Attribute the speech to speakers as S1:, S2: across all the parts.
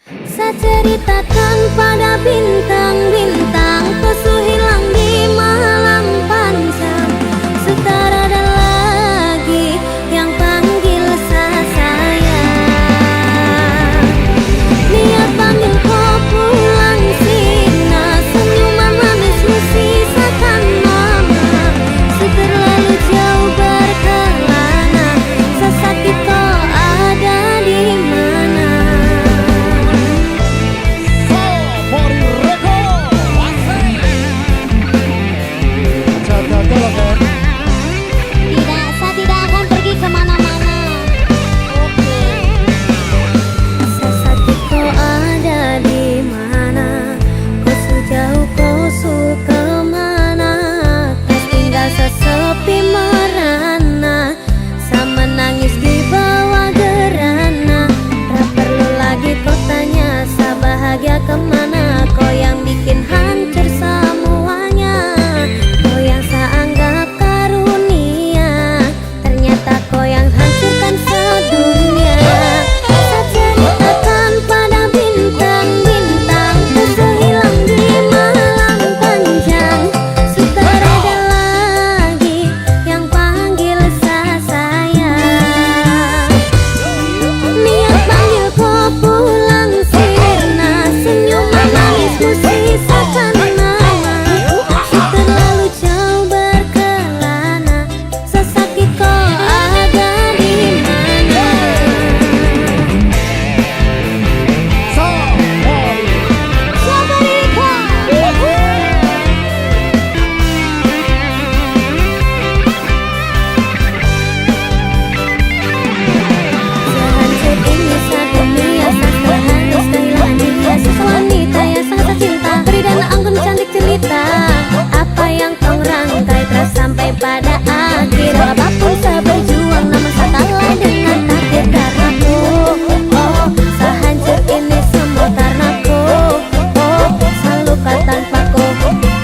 S1: Saya ceritakan pada bintang-bintang, pesu hilang di malam panjang. Sekarang ada lagi yang panggil saya. Niat panggil kau pulang sina, senyuman manismu sisakan mama. Seterlalu jauh berkelana, sesakit kau ada di mana. Tidak, saya tidak akan pergi kemana-mana. Oke. Sesakit kau ada di mana? Kau sejauh kau kemana? Tak tinggal sesepi merana, saya menangis di bawah gerana. Tak perlu lagi kau tanya, saya bahagia kemana? Kau yang bikin hancur semuanya. Kau yang saya anggap karunia, ternyata kau yang hancurkan sedunia. Saya ceritakan pada bintang-bintang, pesu hilang di malam panjang. Sekarang ada lagi yang panggil saya. Niat panggil kau pulang sirna, senyuman manismu sisakan nama. Terlalu jauh berkelana, sesakit kau ada di mana. Siapa diri kau? Sehancur ini sedunia, saya harus kehilangan dia. Sewanita yang sangat cinta, beri dan anggun cantik cerita. Apa yang kau rangkai telah sampai pada akhir. Apapun saya berjuang, namun saya kalah dengan takdir karenaku. Oh, sehancur ini semua karenaku. Oh, saya luka tanpaku,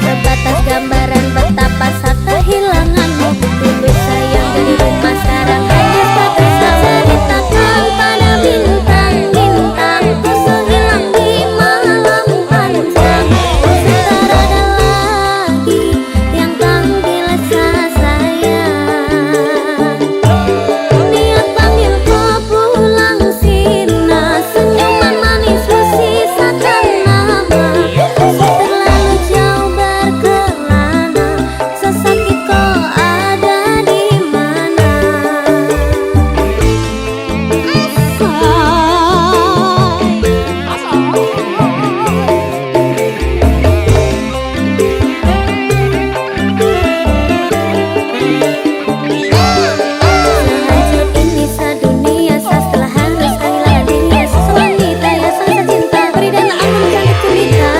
S1: sebatas gambaran betapa saya kehilanganmu. Dulu sayang jadi rumah, sekarang hanya sebatas ceritakan pada bintang-bintang, pesu hilang di malam panjang. Sekarang ada lagi yang panggil saya. Niat panggil kau pulang sina, senyuman manismu sisakan nama. Terlalu jauh berkelana, sesakit kau ada di mana. Sehancur ini sedunia, saya setelah harus kehilangan dia. Sewanita yang sangat cinta, beri dan anggun cantik cerita.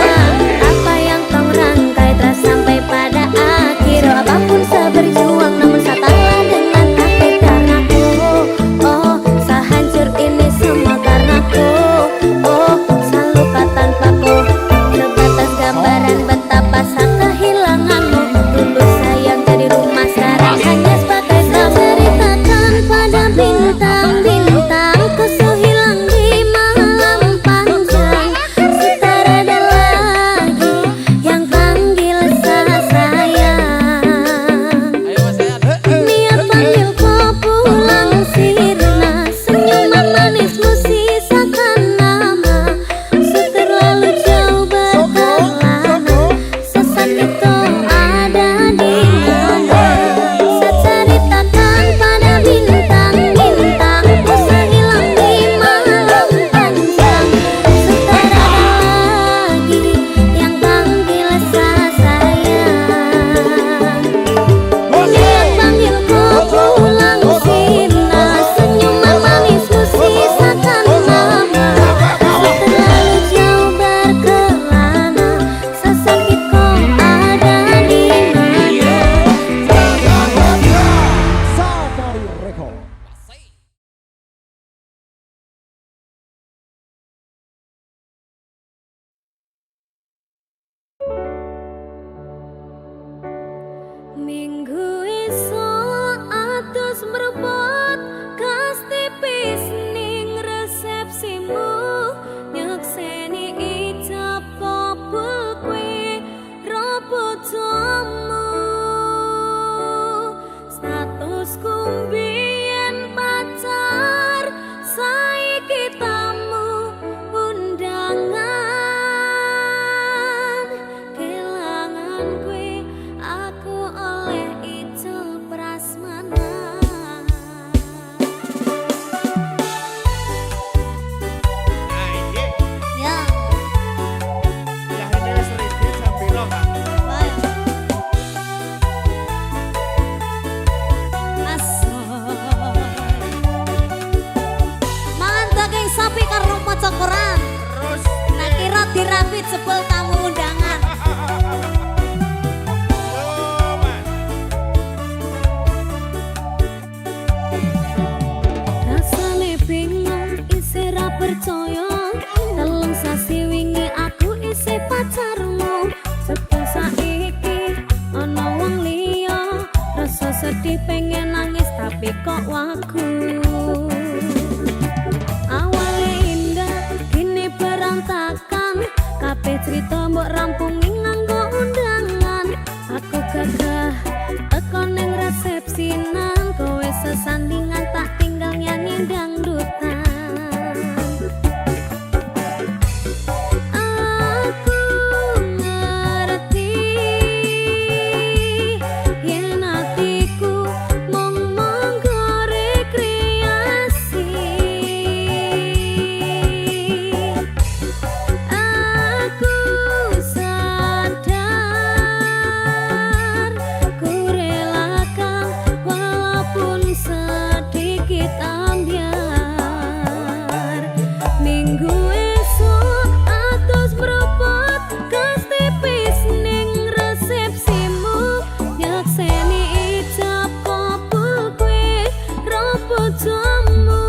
S1: Apa yang kau rangkai telah sampai pada akhir. Apapun saya berjuang, namun saya kalah dengan takdir karenaku. Oh, sehancur ini semua karenaku. Oh, saya luka tanpaku, sebatas gambaran betapa saya kehilanganmu. Dulu sayang jadi rumah, sekarang hanya sebagai ceritakan pada bintang-bintang, pesu hilang di malam panjang. Sekarang ada lagi yang panggil saya. Niat panggil kau pulang sirna, senyuman manismu sisakan nama. Terlalu jauh berkelana, sesakit kau ada di mana. Saya ceritakan pada bintang-bintang, pesu hilang di malam panjang. Sekarang ada lagi yang panggil saya. Niat panggil kau pulang sirna, senyuman manismu sisakan nama. Terlalu jauh berkelana, sesakit kau ada di mana.
S2: Safari Record.
S1: Minggu iso atus merebut kas tipis ning resepsimu, nyeksa David sebel tamu undangan. Rasane bingung isih ra percaya, telung sasi wingi aku isih pacarmu. Sebel saiki ana wong liya, rasa sedih pengen nangis tapi kok wagu. Awale indah kini berantakan, kabeh cerita mbok rampungi nganggo undangan. Aku gagah teko ning resepsinan, kowe sesandingan tak tinggal nyanyi dangdutan. Aku ngerti yen atiku mung monggo rekreasi. Aku sadar ku relakan walaupun sedikit ambiar. Minggu esok atus merepot kas tipis ning resepsimu, nyakseni ijab kabul kue robo jamu.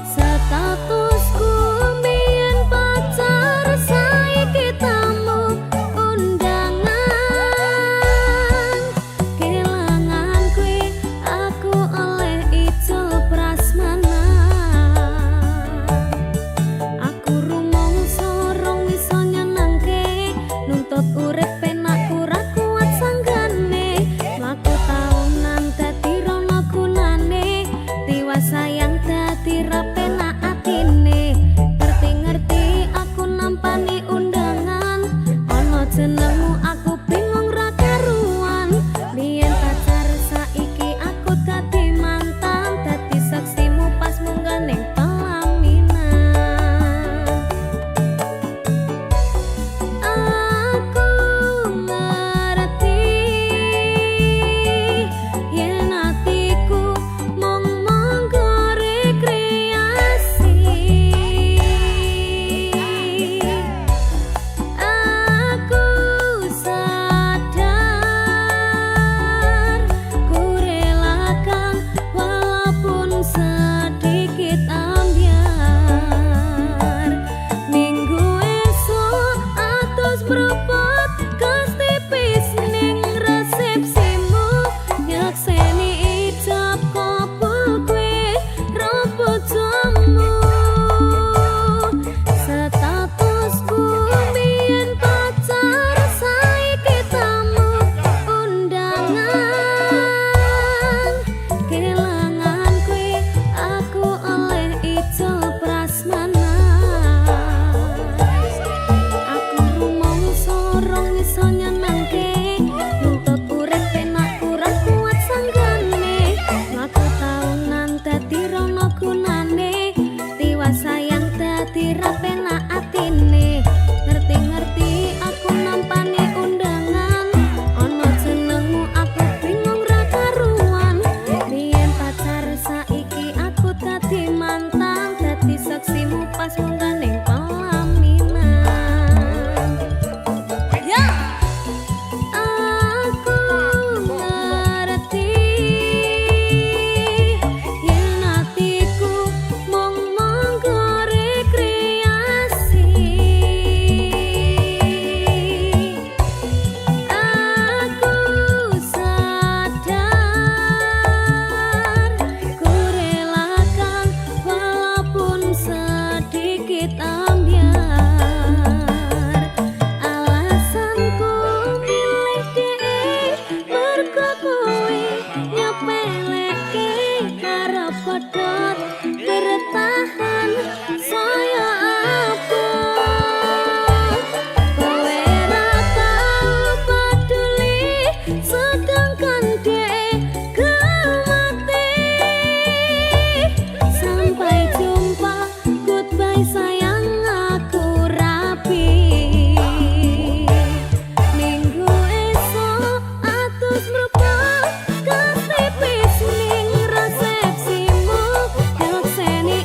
S1: Statusku mbiyen pacar, saiki tamu undangan. Kelangan kue aku oleh ijol prasmanan. Aku rumangsa rong iso nyenengke, nuntut urip penak ora kuat sanggane. Mlaku taunan dadi rono gunane, tiwas sayang dadi ra penak atine. Ngerti-ngerti aku nampani undangan, ana jenengmu aku bingung ra karuan. Biyen pacar saiki aku dadi mantan, dadi saksimu pas munggah ning pelaminan. Aku ngerti yen atiku mung monggo rekreasi. Aku sadar ku relakan walaupun sedikit ambiar. Minggu esok atus merepot kas tipis ning resepsimu, nyakseni ijab kabul kue robo jamu. Statusku mbiyen pacar, saiki tamu undangan. Kelangan kue aku oleh ijol prasmanan. Aku rumangsa rong iso nyenengke, nuntut urip penak ora kuat sanggane. Mlaku taunan dadi rono gunane, tiwas sayang dadi ra penak atine. Ngerti-ngerti aku nampani undangan, ana jenengmu aku bingung ra karuan. Biyen pacar saiki aku dadi mantan, dadi saksimu pas munggah ning pelaminan. Ya, aku ngerti yen atiku mung monggo rekreasi. Aku sadar ku relakan walaupun sedikit ambiar. Alasanku milih dhek mergo kowe nyepelekke karo pedhot bertahan saya abot. Kowe ra tau peduli, sedangkan dhek gelem mati. Sampai jumpa, goodbye sayang, aku rapi. Minggu esok atus merepot kas tipis ning resepsimu, nyakseni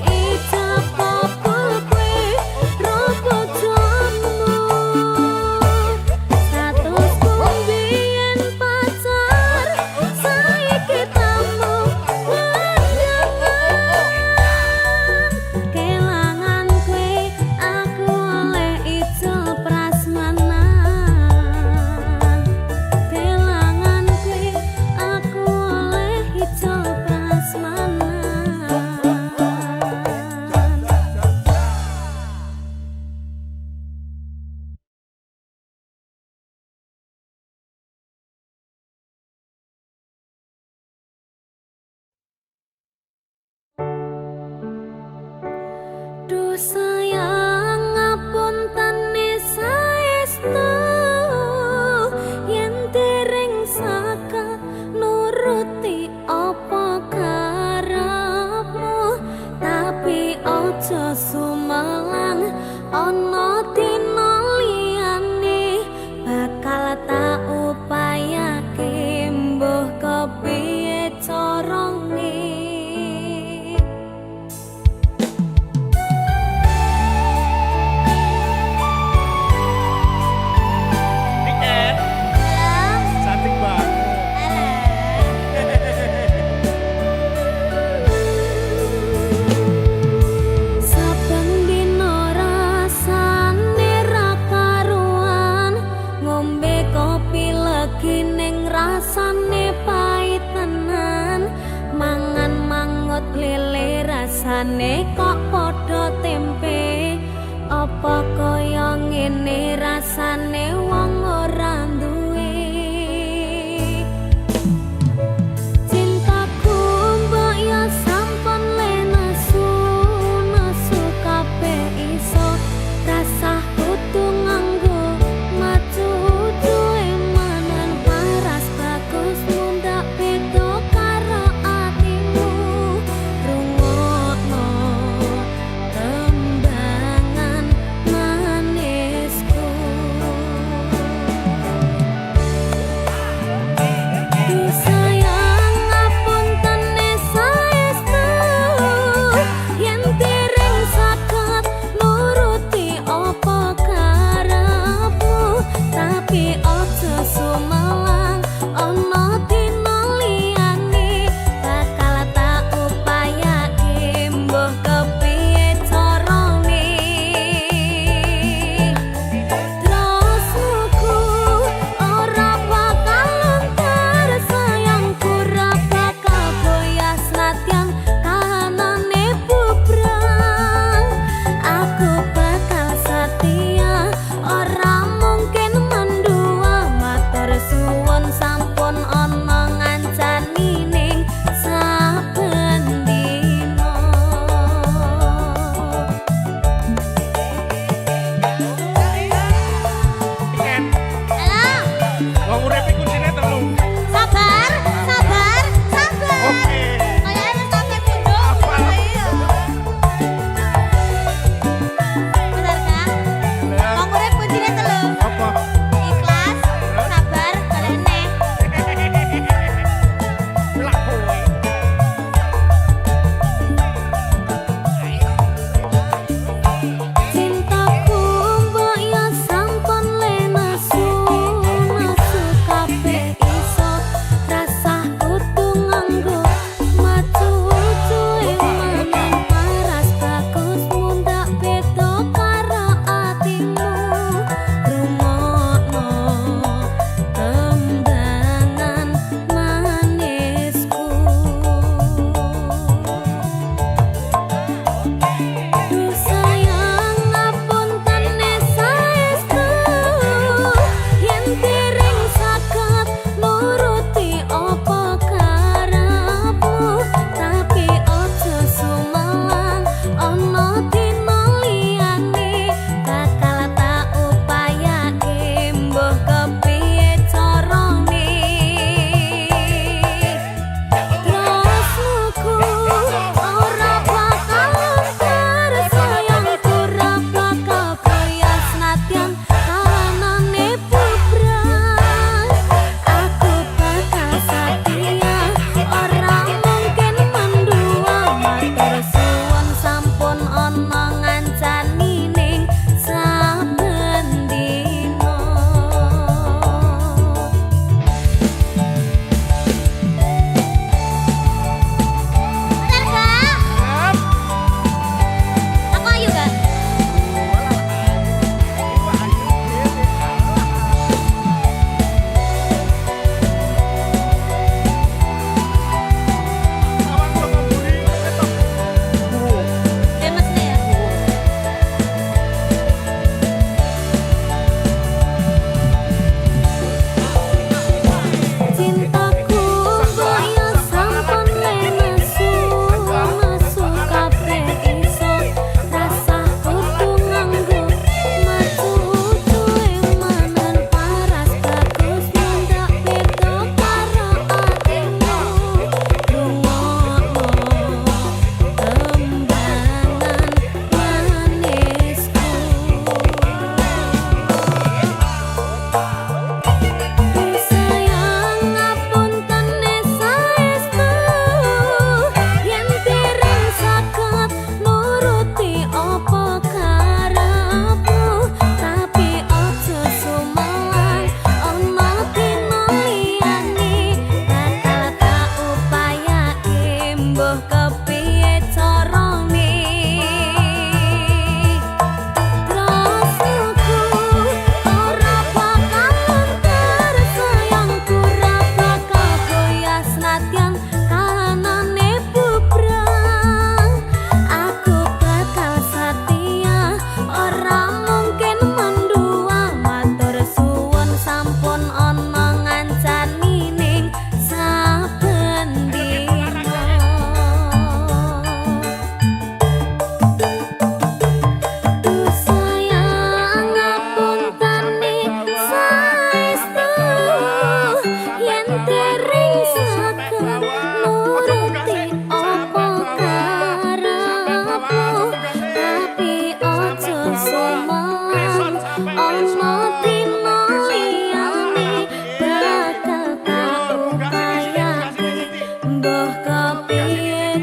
S1: rasane kok padha tempe. Apa kaya ngene rasane wong ora duwe. Cintaku mbok ya sampun le nesu kabeh iso rasa kudu nganggo macu duwe manan paras bagus mundak beda karo atimu. Rungokno tembangan manisku.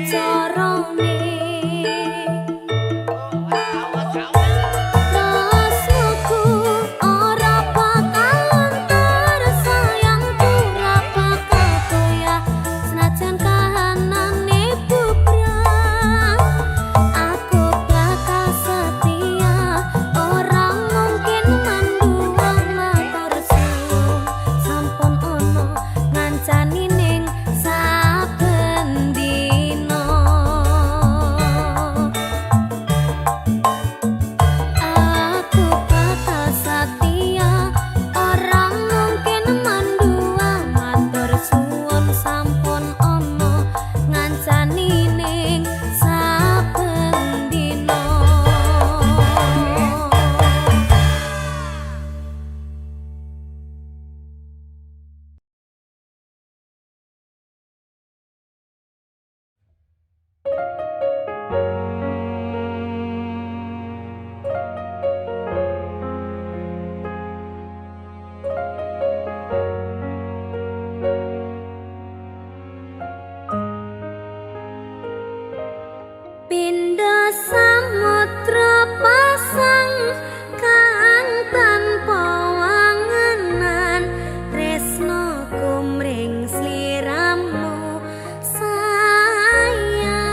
S1: carane rasaku ora bakalan tersayangku ora bakal goyah senajan kahanane bubrah aku bakal setia ora mungkin manduwang matur suwun sampun ono ngancani ning saben dina aku bakal setia ora mungkin manduwang matur suwun sampun ono ngancani ning saben dina Pindha samudra pasang kang tanpa wangenan tresno kumring sliramu sayang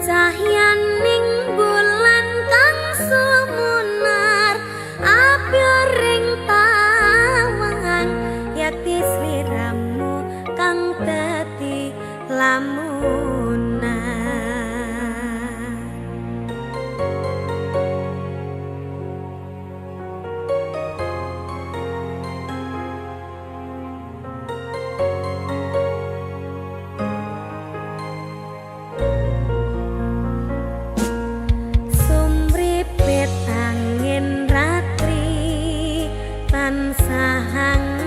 S1: cahyaning bulan kang sumunar api ring tawang yakti sliramu kang dadi lamunan sumripet angin ratri tansah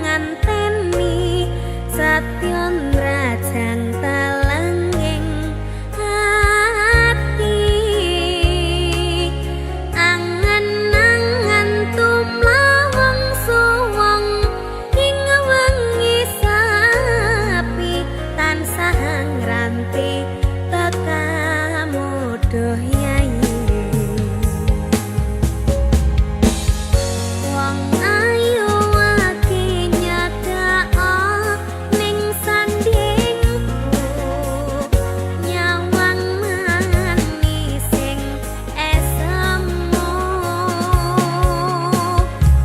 S1: nganteni satyon rajang talenging ati angen-angen tumlawang suwung ing wengi sapi tansah ngranti tekamu yayi wong ayu aki nyadak ning sandingku nyawang manising esemu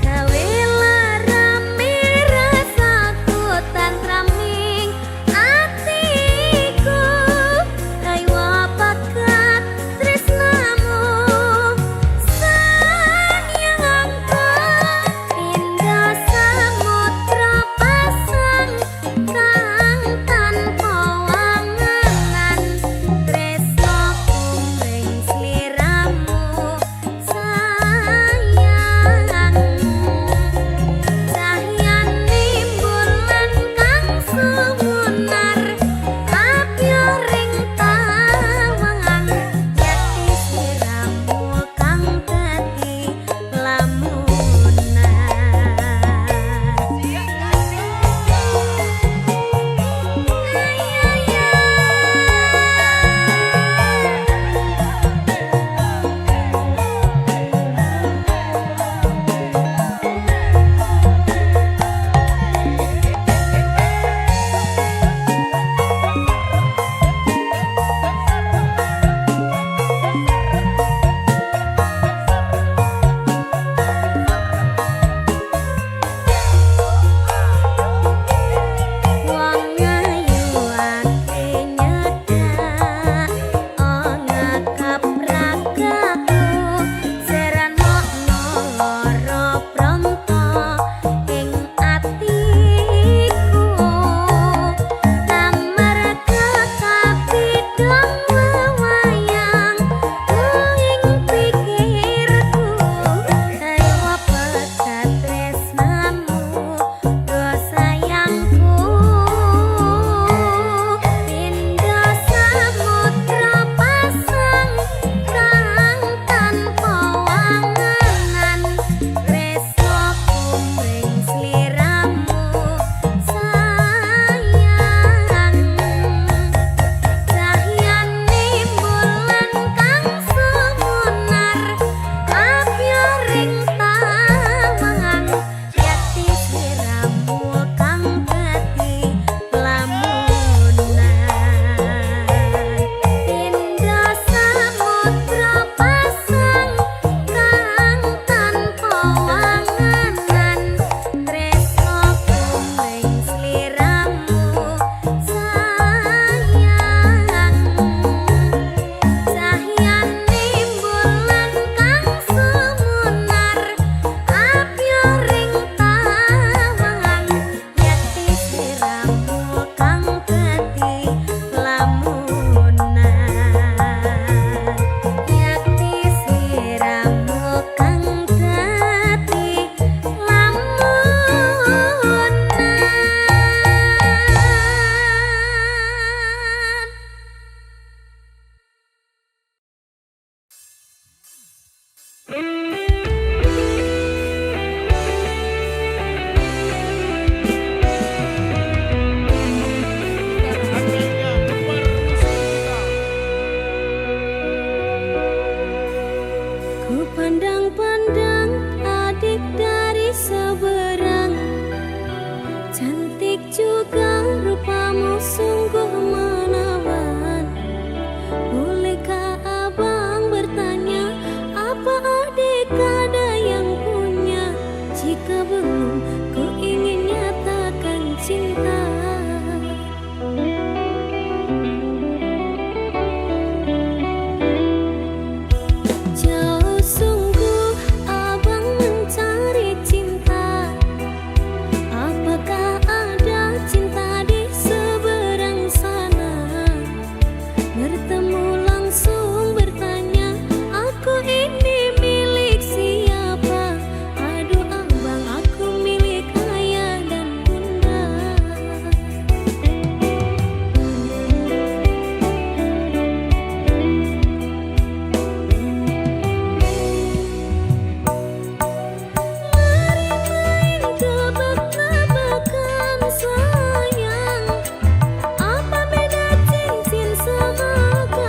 S1: gawe larame rasaku tantraming atiku kaya bakat tresno Bertemu langsung bertanya, aku ini milik siapa? Aduh abang, aku milik ayah dan bunda. Mari main tebak-tebakan sayang, apa beda cincin sama aku?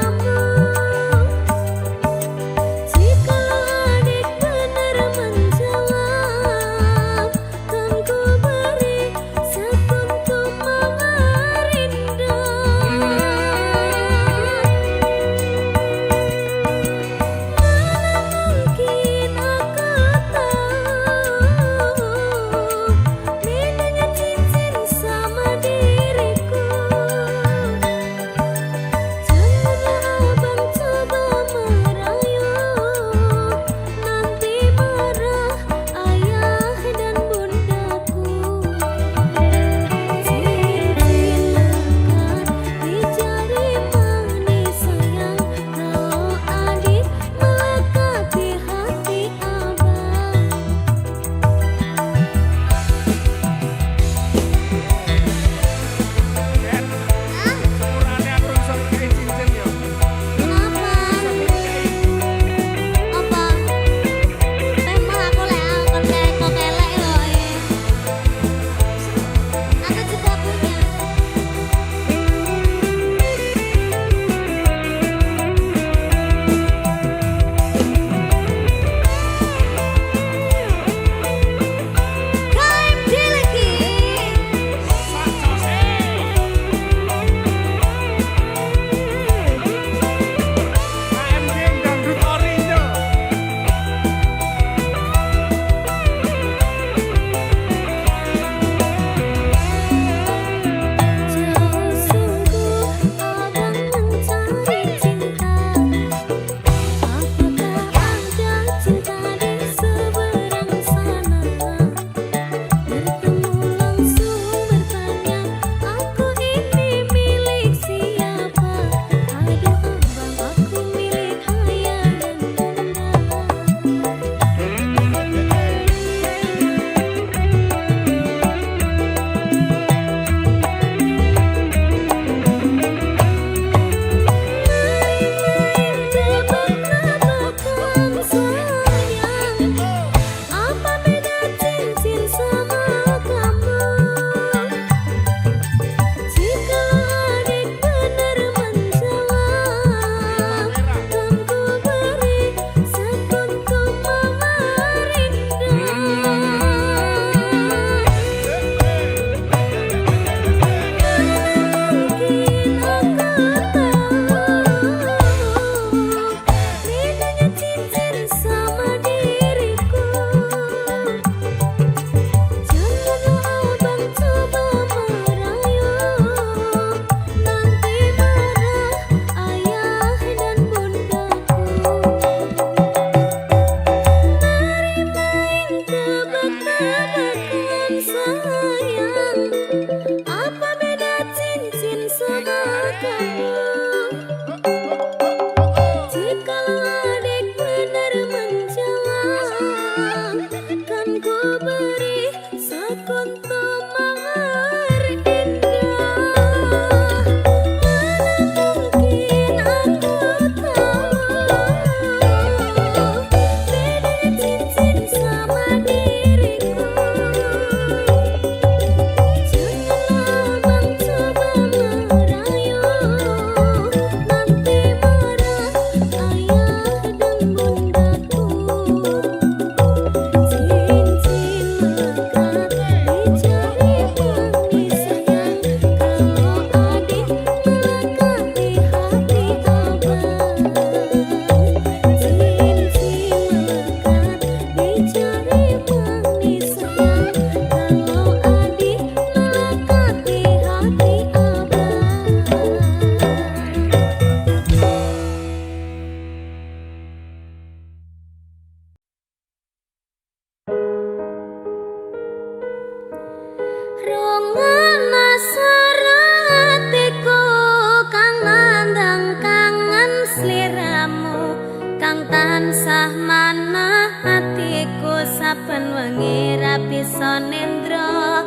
S1: tansah manah atiku saben wengi ra bisa nendra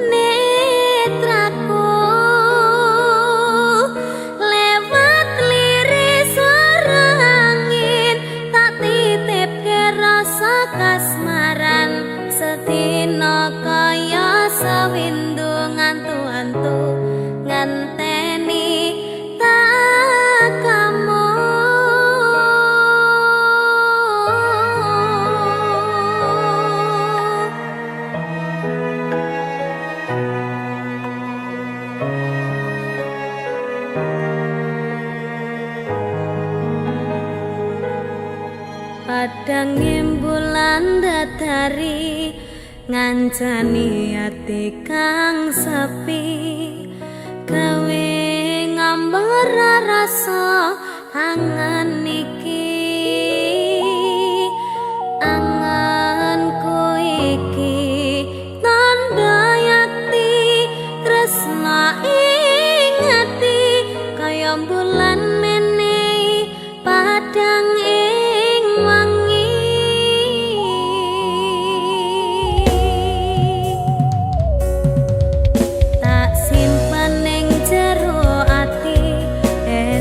S1: netraku lewat liris suara angin tak titipke rasa kasmaran sedina kaya sawindu ngantu-antu nganteni tak kamu. Padang bulan datari ngancani ati kang sepi gawe ngambar rasa angan iki anganku iki tanda yakti tresna ing ati kaya bulan menehi padang ing wangi tak simpen ning jero ati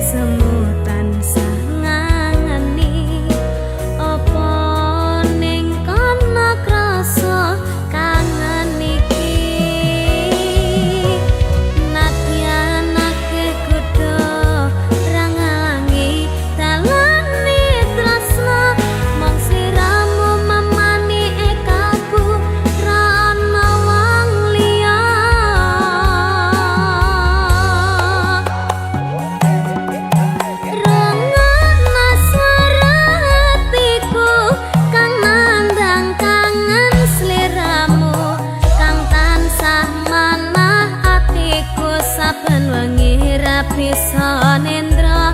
S1: semutan sangangani apa ning kono krasa kangen iki nadyanake kudu rangangi dalane tresna mong siramu memani ekaku rana wong liya rengana suara hatiku kang nandang kangen sliramu kang tansah manah atiku saben wengi ra bisa nendra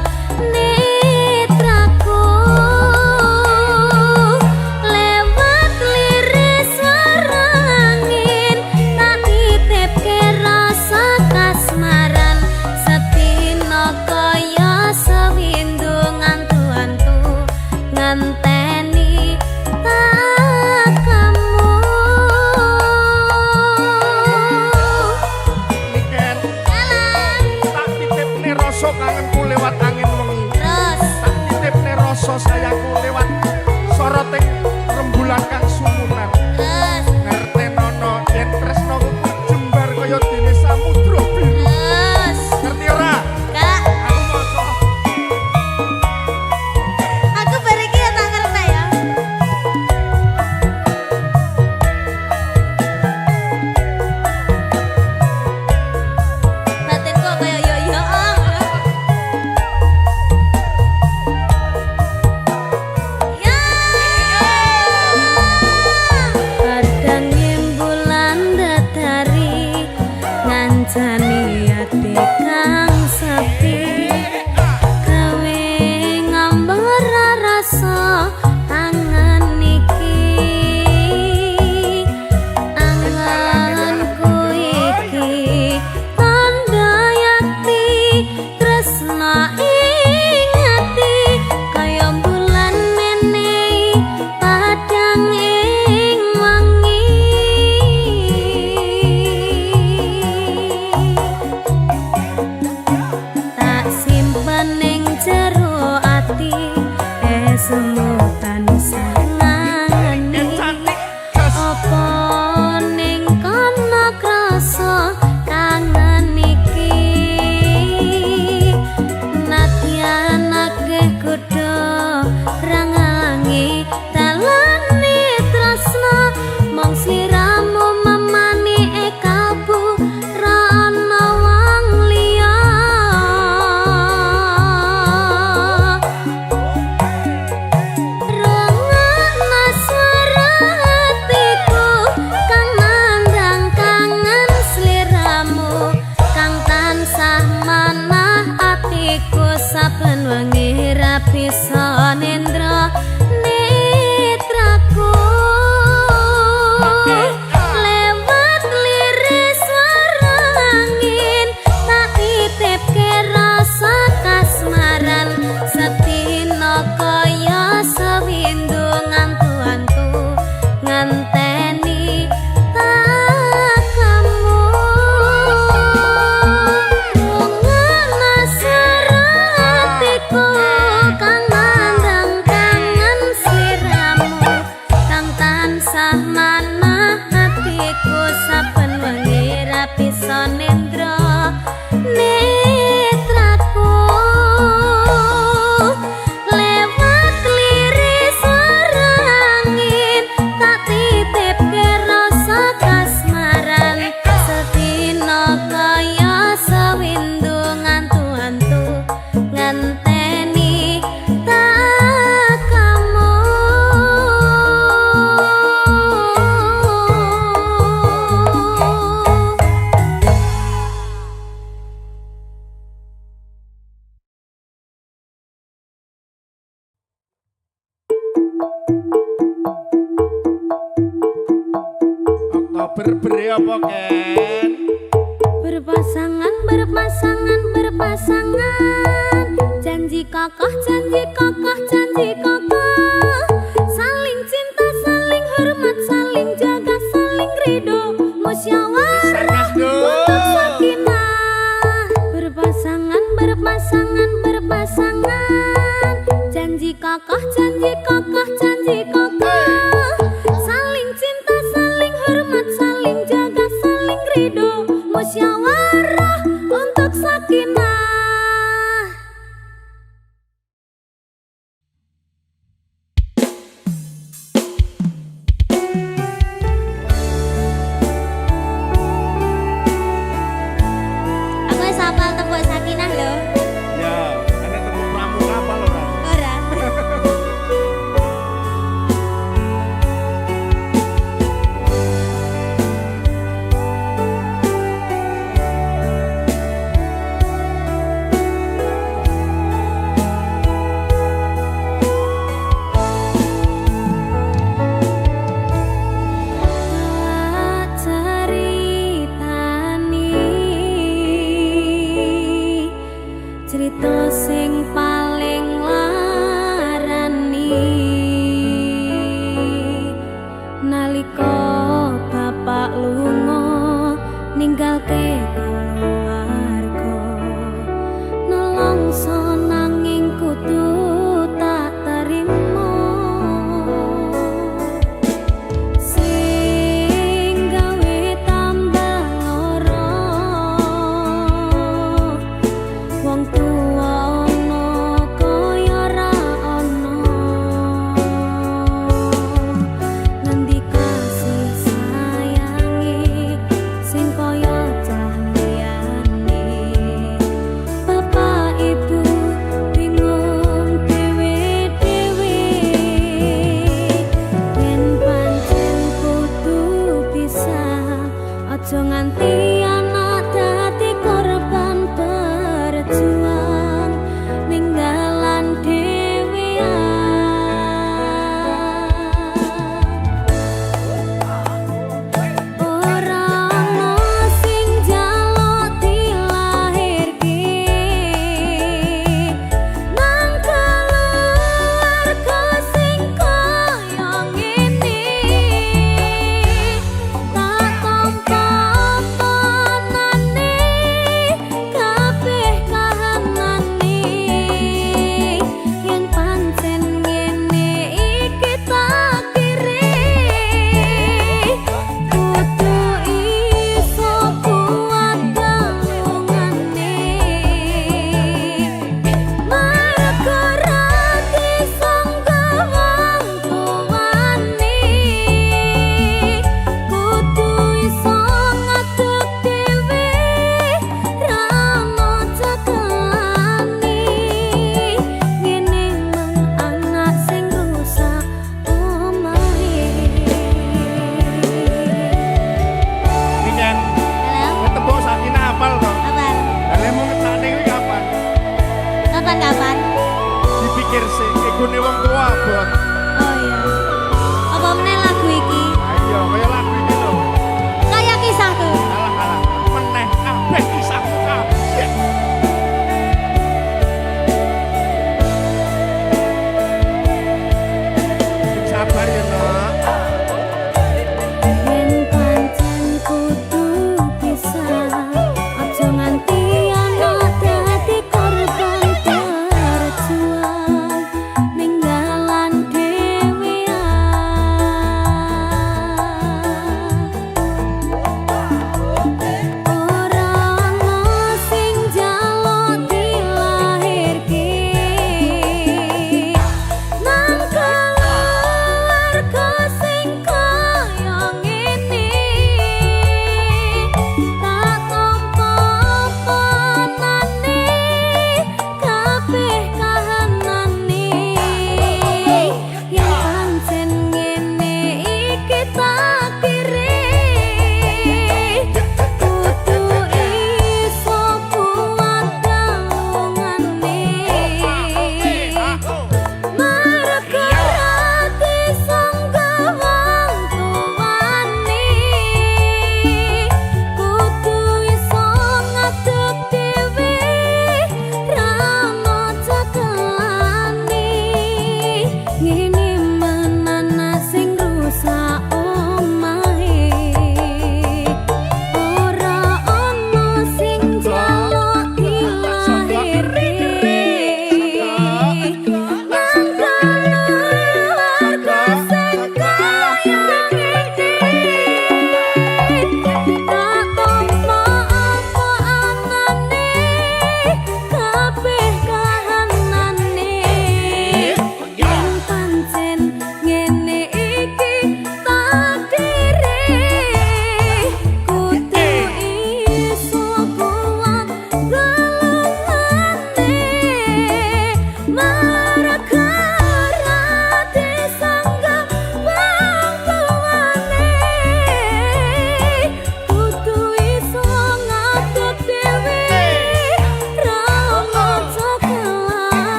S1: netraku lewat liris suara angin tak titipke rasa kasmaran sedina kaya sewindu ngantu-antu nganteni tak kamu.
S3: Niken tak titipne rasa kangenku lewat angin wengi
S1: Terus
S3: tak titipne rasa sayangku lewat soroting rembulan kang sumunan
S1: terus
S3: ngertenono yen tresnaku jembar kaya dene samudra biru
S1: terus
S3: ngerti ora
S1: Kak,
S3: aku maca
S1: aku bareng ya tak ngerti ya. Batinku kaya yo-yo. Ya. Padang bulan datari ngancani ati kang sepi gawe ngambar rasa angan iki anganku iki tanda yakti tresna ing ati kaya bulan menehi padang ing wangi tak simpen ning jero ati semutan sangangani
S3: cantik jas
S1: apa ning kono krasa kangen iki nadyanake kudu rangangi dalane tresna mong sliramu memani ekaku ra ana wong liya rengana suara hatiku kang nandang kangen sliramu kang tansah manah atiku saben wengi ra bisa nendra netraku lewat liris suara angin tak titipke rasa kasmaran sedina kaya
S3: Oktober beri apa Ken?
S1: Berpasangan, berpasangan, berpasangan. Janji kokoh, janji kokoh, janji kokoh. Saling cinta, saling hormat, saling jaga, saling ridho, musyawarah untuk sakinah. Berpasangan, berpasangan, berpasangan. Janji kokoh, janji kokoh, janji kokoh. Saling cinta, saling hormat, saling jaga, saling ridho, musyawarah untuk sakinah. Aku wis hafal tembok sakinah lho.
S3: Ya, ana temu pramuka apa lho Ran?
S1: Ora. Cerita sing paling larani nalika bapak lunga ninggalke keluarga nelongso nanging kudu tak terima sing gawe tambah lara wong tuwa ono kaya ra ono ngendi kasih sayangi sing kaya cah liyane bapak ibu bingung dhewe-dhewe yen pancen kudu pisah aja nganti anak dadi korban berjuang ninggalan dhewean ora ana sing njaluk dilahirke nang keluarga sing kaya ngene tak tampa panane kabeh kahanane yen pancen ngene iki takdire kudu iso kuat gangungane mergo ra disangga wong tuwane kudu iso ngadeg dhewe ra ono cekelane ngene men anak sing rusak omahe.
S3: Ken,
S1: Halo,
S3: tembok sakinah apal to?
S1: kapan?
S3: Lah mau ngecane kuwi kapan?
S1: Kapan?
S3: Dipikir sih, egone wong tua abot.
S1: Oh iya. Apa meneh lagu iki?
S3: Ayo, kaya lagu iki lho.
S1: Kayak kisahku.
S3: Alah, meneh kabeh kisahmu kabeh. Sabar ya, Nak.
S1: Yen pancen kudu pisah, aja nganti anak dadi korban berjuang ninggalan dhewe.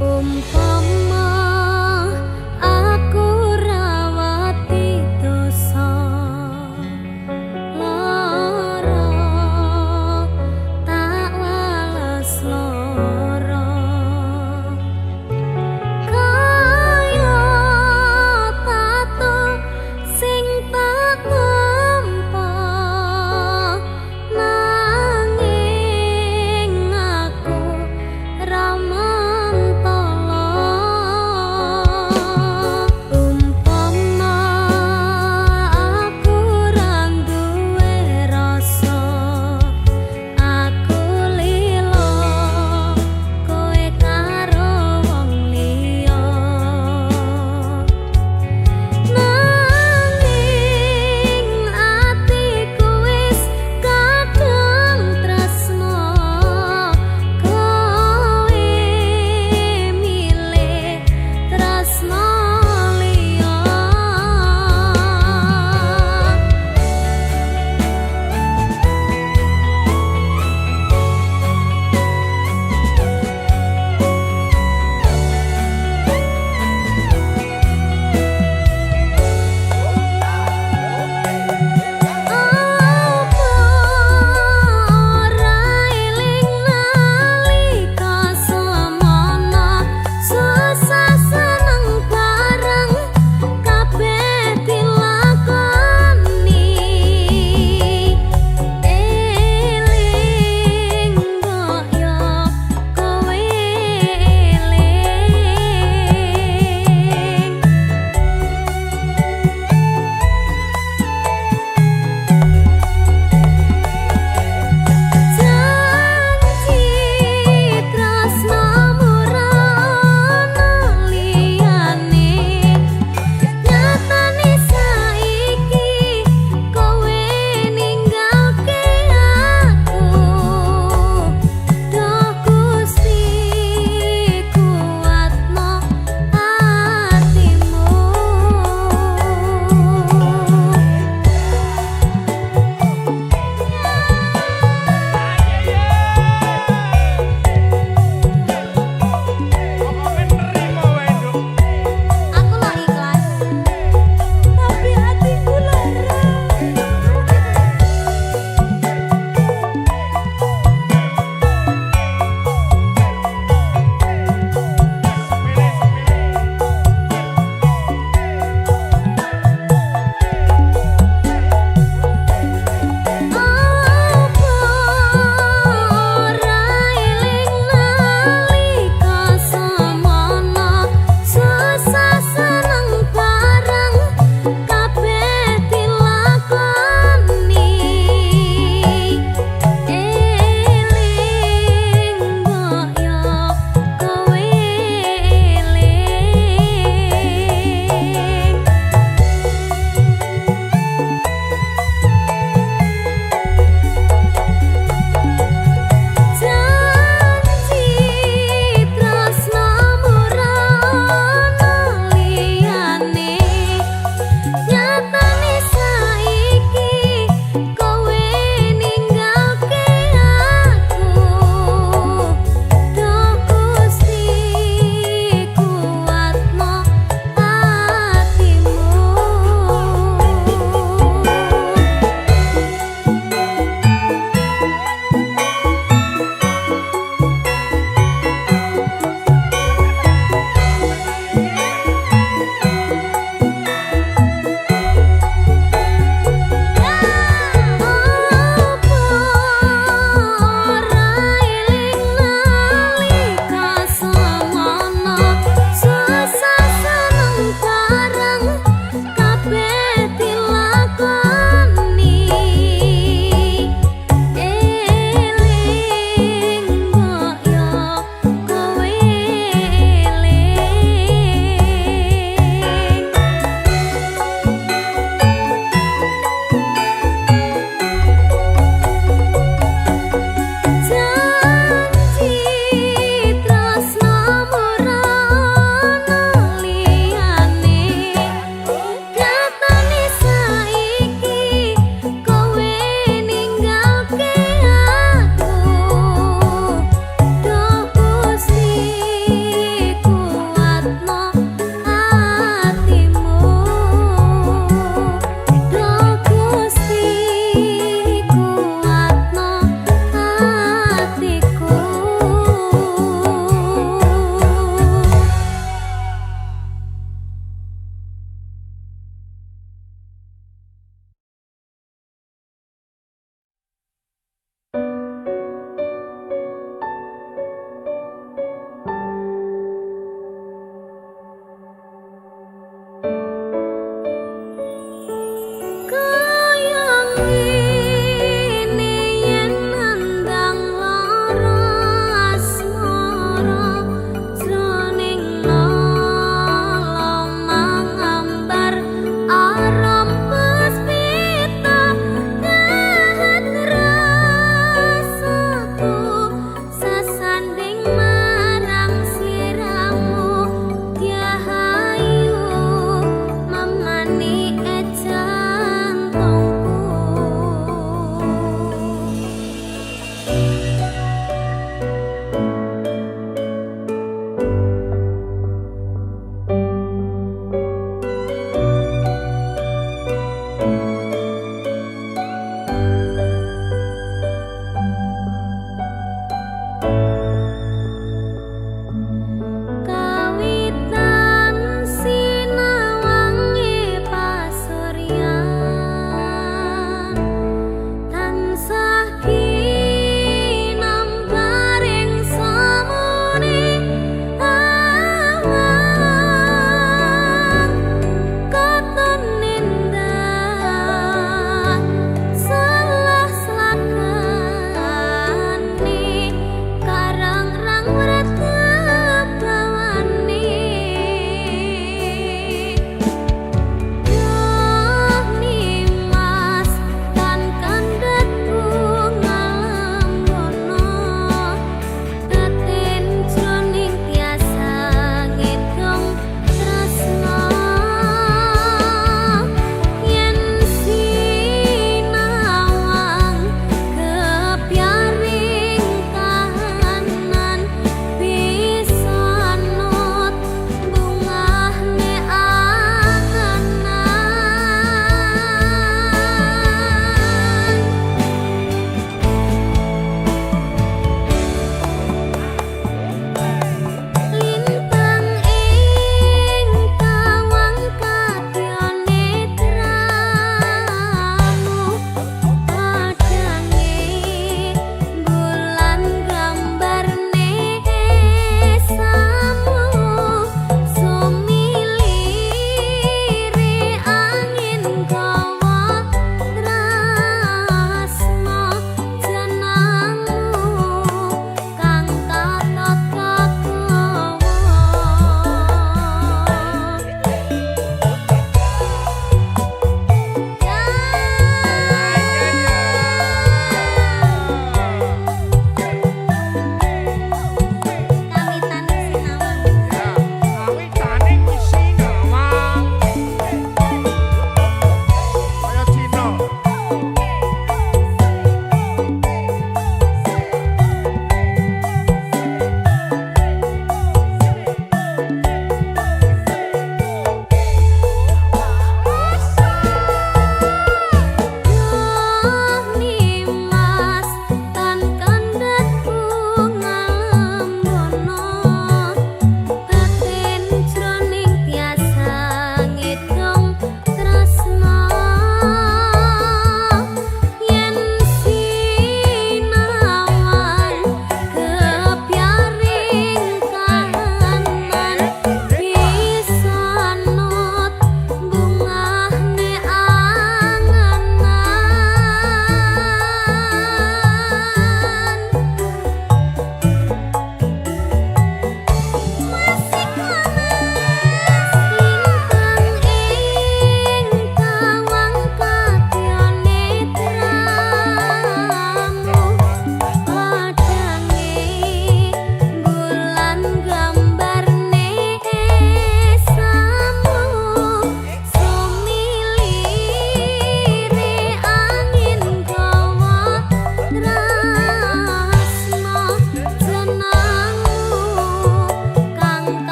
S1: Umpama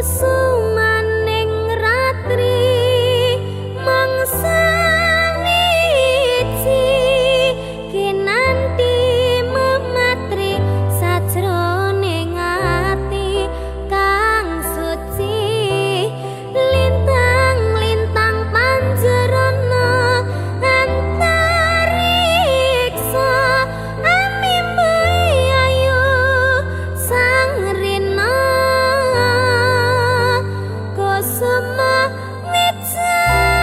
S1: kusumaning ratri mangsa wiji kinanti mematri sajroning ati kang suci lintang-lintang panjerana antariksa amimbu ayu sang rina kusuma wijaya.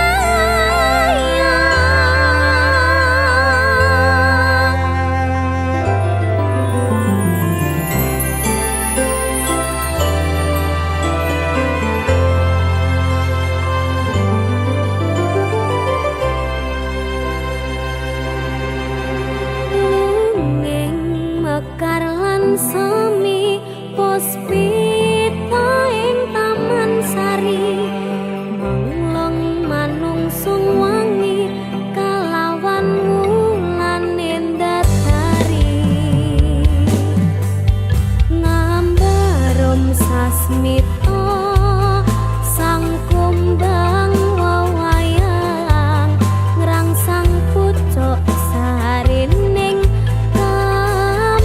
S1: Lungeng mekar lan semi puspita ing taman sari manglong manungsung wangi kalawan wulan endasari ngambarum sasmita sang kumbang wewayang ngrangsang pucuk sarining kambang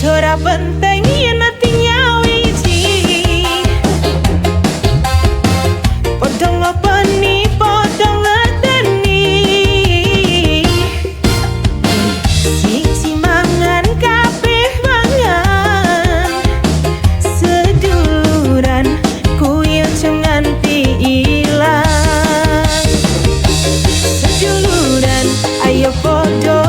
S4: Ora penting yen matinya wiji Podong ngopeni, podong ngerteni Siji mangan, kabeh mangan Seduluran, kuyu nganti ilang Seduluran, ayo podo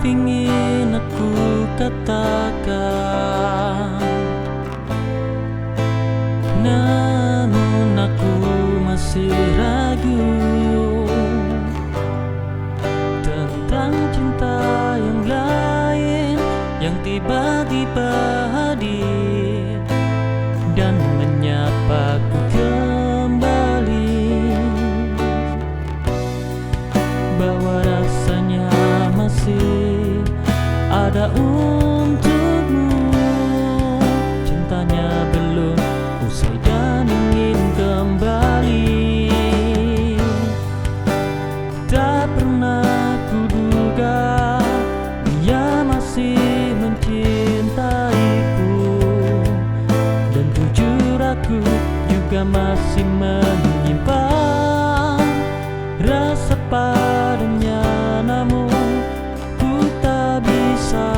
S5: ingin aku katakan, namun aku masih ragu tentang cinta yang lain yang tiba-tiba hadir dan menyapaku kembali, bahwa rasanya masih ada untukmu. Cintanya belum usai dan ingin kembali. Tak pernah kuduga dia masih mencintaiku, dan jujur aku juga masih menyimpan rasa padanya. Namun ku tak bisa,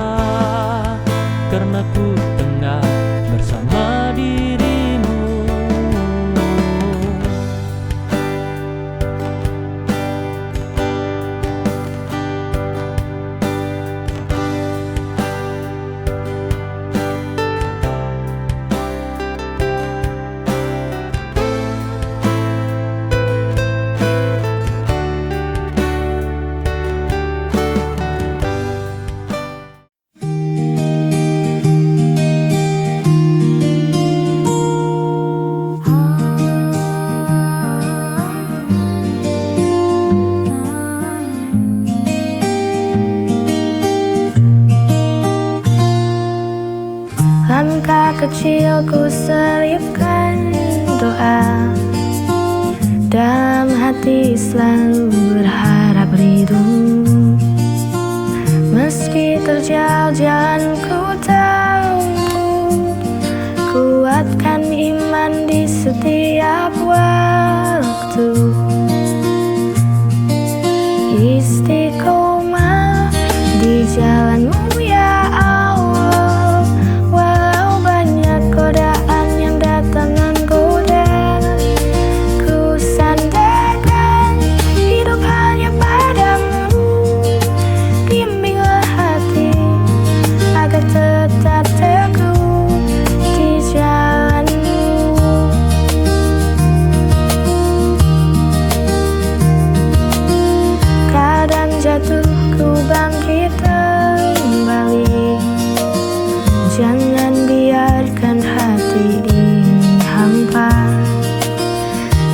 S5: karena ku tengah bersama dirimu.
S6: Langkah kecilku selipkan doa, dalam hati selalu berharap ridho. Meski terjal jalanku tahu, kuatkan iman di setiap waktu. Istiqomah di jalanmu ya Allah, walau banyak godaan yang datang menggoda. Ku sandarkan hidup hanya padamu, bimbinglah hati agar tetap teguh di jalanmu. Kadang jatuh ku bangkit kembali, jangan biarkan hati ini hampa.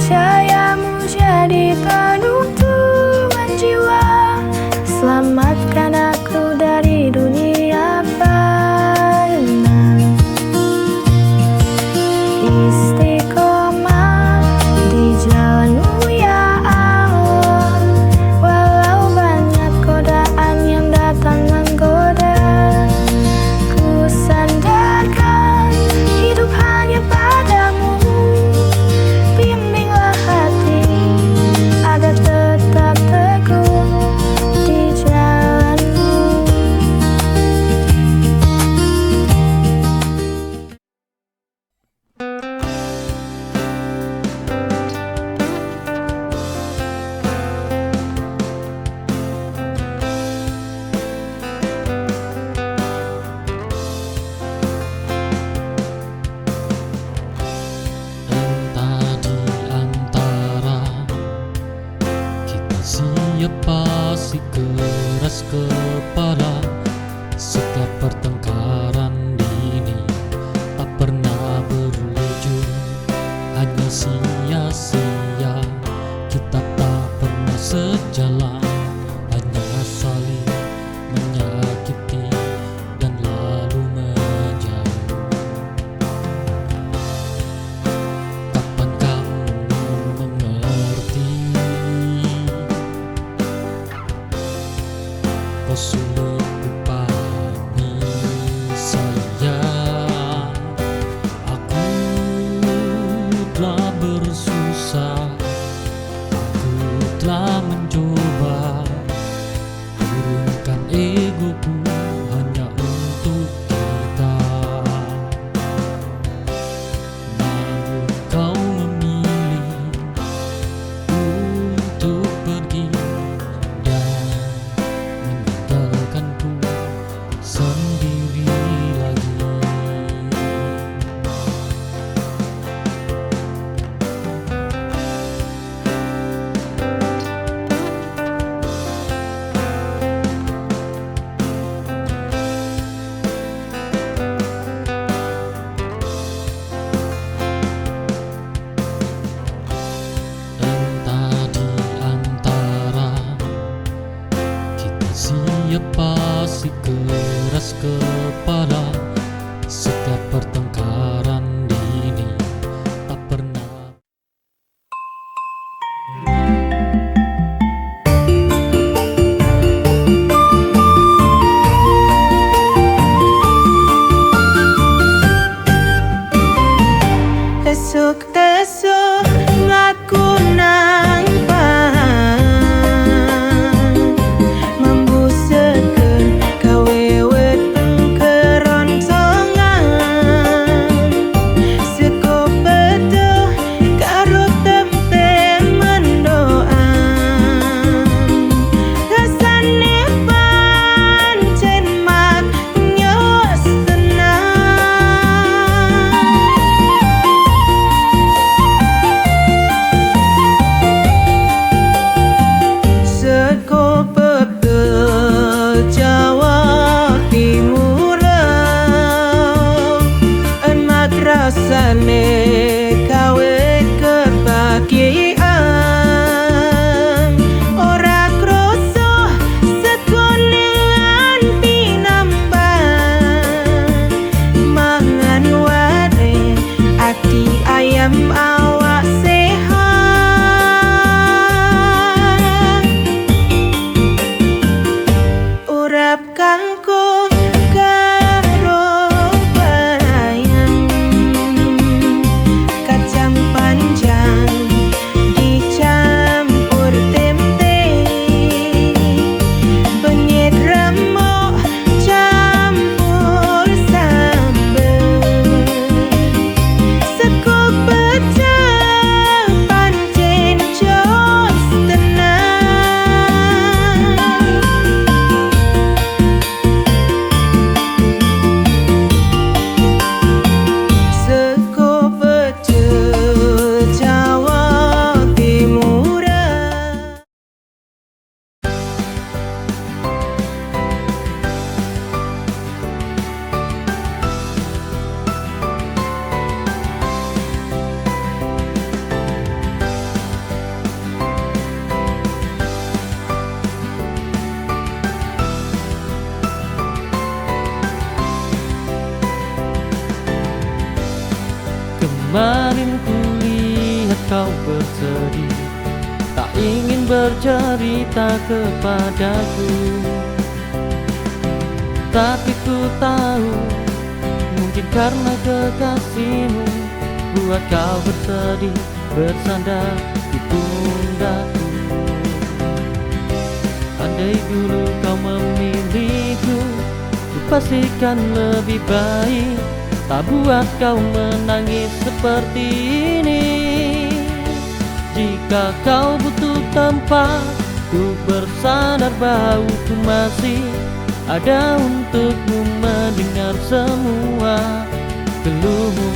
S6: Cahayamu jadi penuntun jiwa, selamatkan aku dari dunia fana. Istiqomah di jalanmu ya Allah, walau banyak godaan yang datang menggoda. Ku sandar
S5: Kemarin kulihat kau bersedih, tak ingin bercerita kepadaku. Tapi ku tahu, mungkin karena kekasihmu buat kau bersedih, bersandar di pundakku. Andai dulu kau memilihku, ku pastikan lebih baik, tak buat kau menangis seperti ini. Jika kau butuh tempat untuk bersandar, bahwa ku masih ada untukmu mendengar semua keluhmu.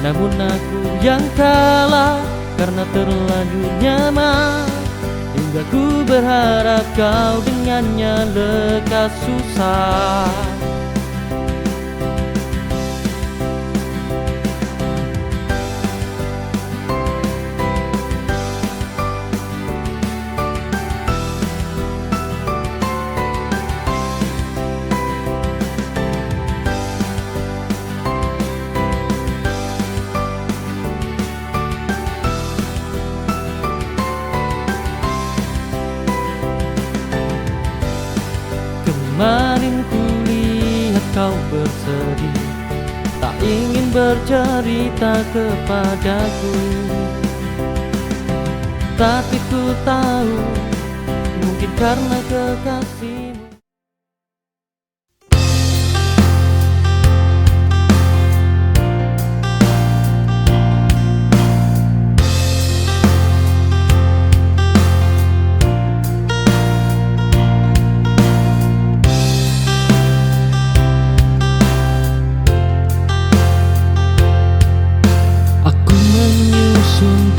S5: Namun aku yang kalah karena terlanjur nyaman, hingga ku berharap kau dengannya lekas susah. Kemarin kulihat kau bersedih, tak ingin bercerita kepadaku. Tapi ku tahu, mungkin karena kekasihmu.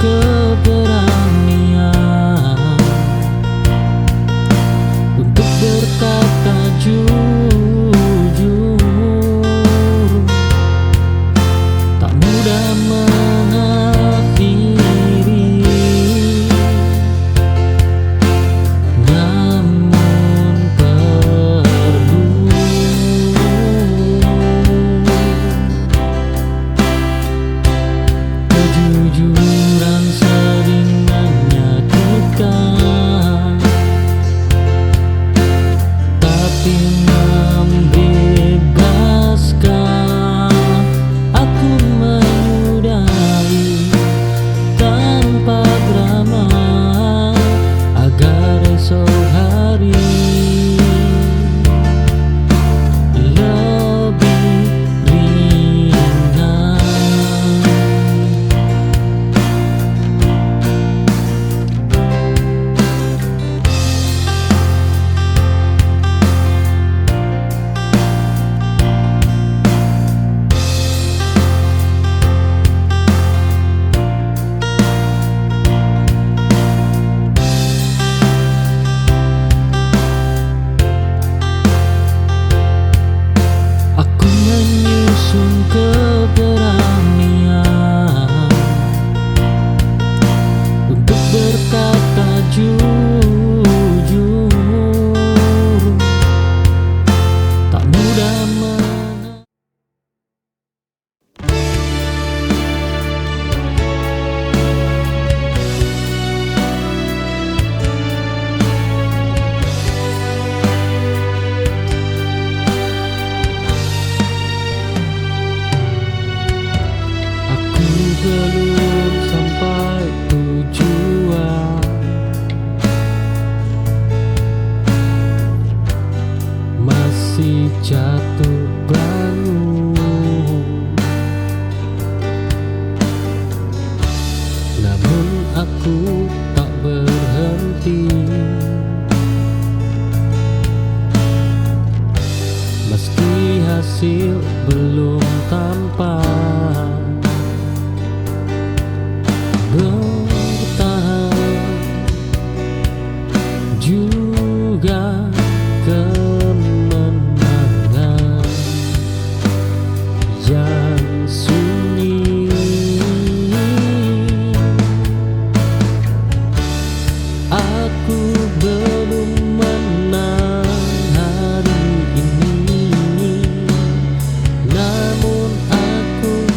S5: Keberanian untuk berkata jujur, tak mudah mengakhiri, namun perlu kejujuran sering menyakitkan, tapi membebaskan. Aku menyudahi tanpa drama, agar esok hari lebih ringan. Aku menyusun keberanian untuk berkata jujur, tak mudah Aku belum sampai tujuan, masih jatuh bangun. Namun aku tak berhenti, meski hasil belum tampak. Bertahan juga kemenangan yang sunyi. Aku belum menang hari ini, namun aku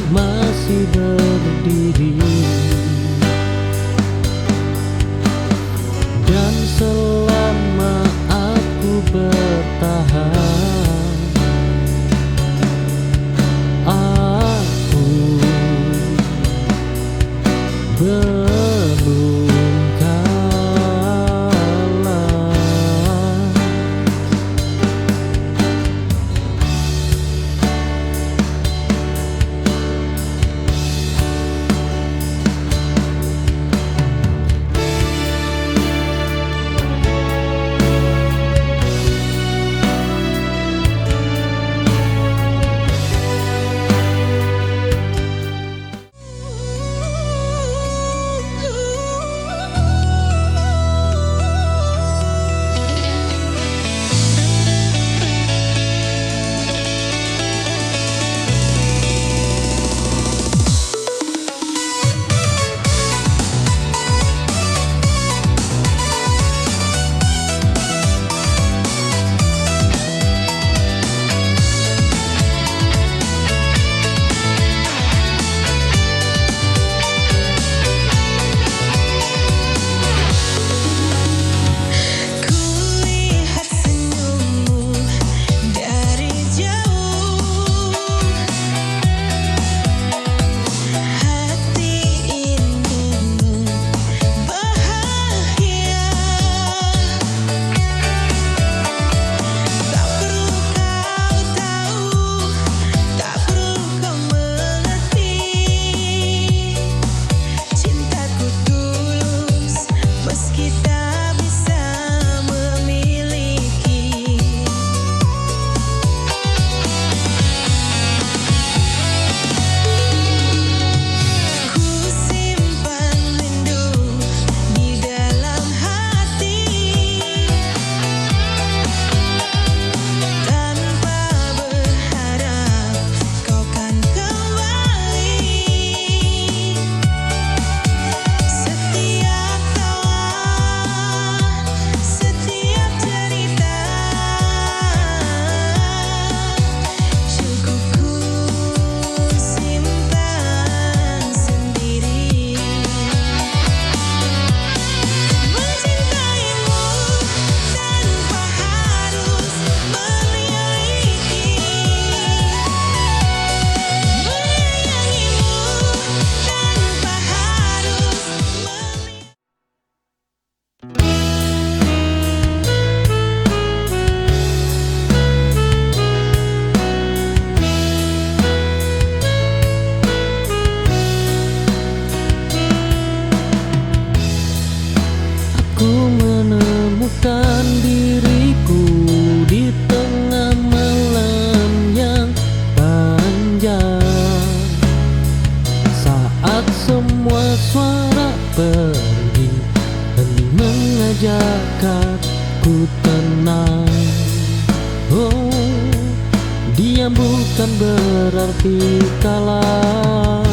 S5: berarti kalah.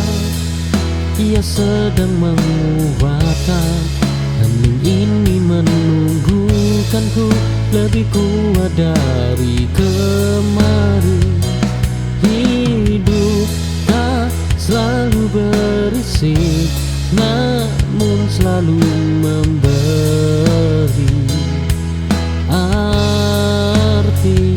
S5: Ia sedang menguatkan hening ini menunggukanku lebih kuat dari kemarin. Hidup tak selalu berisik, namun selalu memberi arti.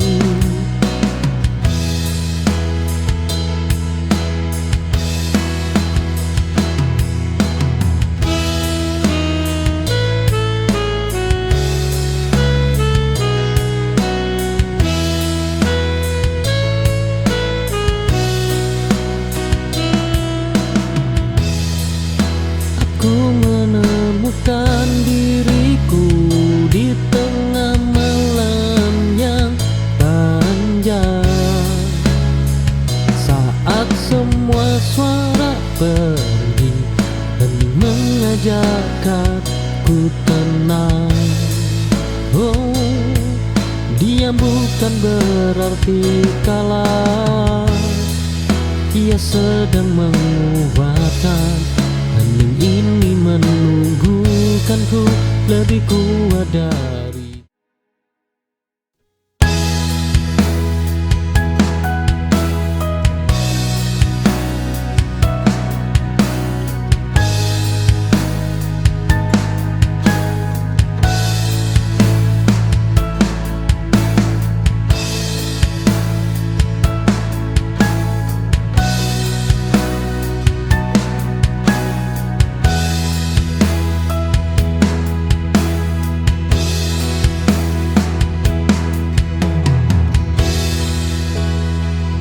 S5: Aku menemukan diriku di tengah malam yang panjang. Saat semua suara pergi, hening mengajakku tenang. Oh, diam bukan berarti kalah. Ia sedang menguatkan hening ini menunggukanku lebih kuat dari.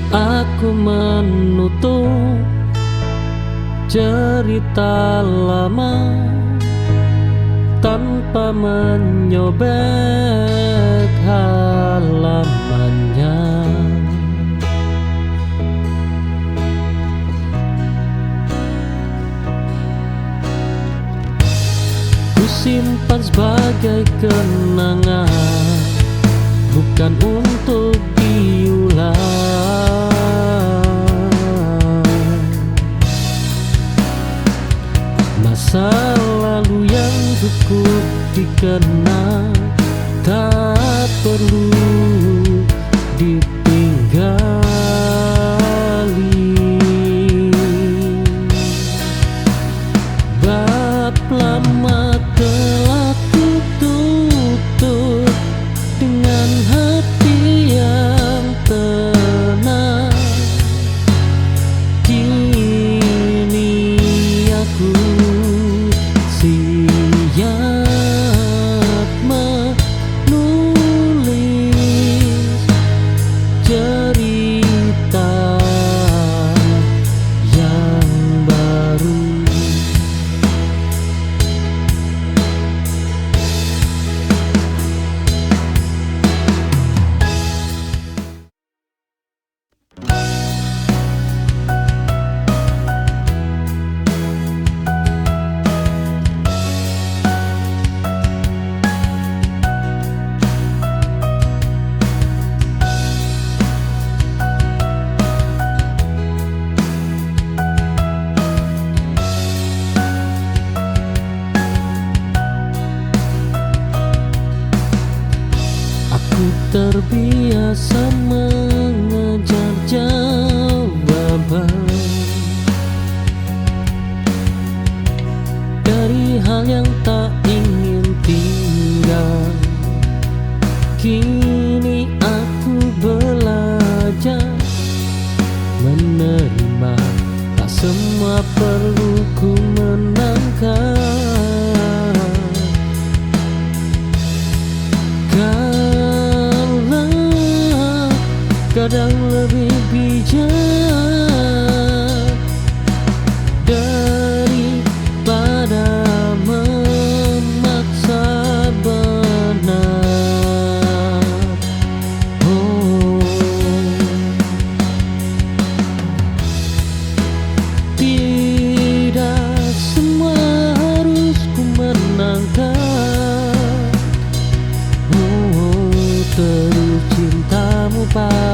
S5: Aku menutup cerita lama tanpa menyobek halamannya. Ku simpan sebagai kenangan, bukan untuk diulang. Masa lalu yang cukup dikenang tak perlu ditinggali. Bab lama telah ku tutup dengan hati yang tenang. Kini aku siap menulis cerita yang baru. Aku terbiasa mengejar jawaban dari hal yang tak ingin tinggal. Kini aku belajar menerima, tak semua perlu ku menangkan. Kadang lebih bijak daripada memaksa benar. Oh, tidak semua harus ku menangkan. Oh, terus cintamu pada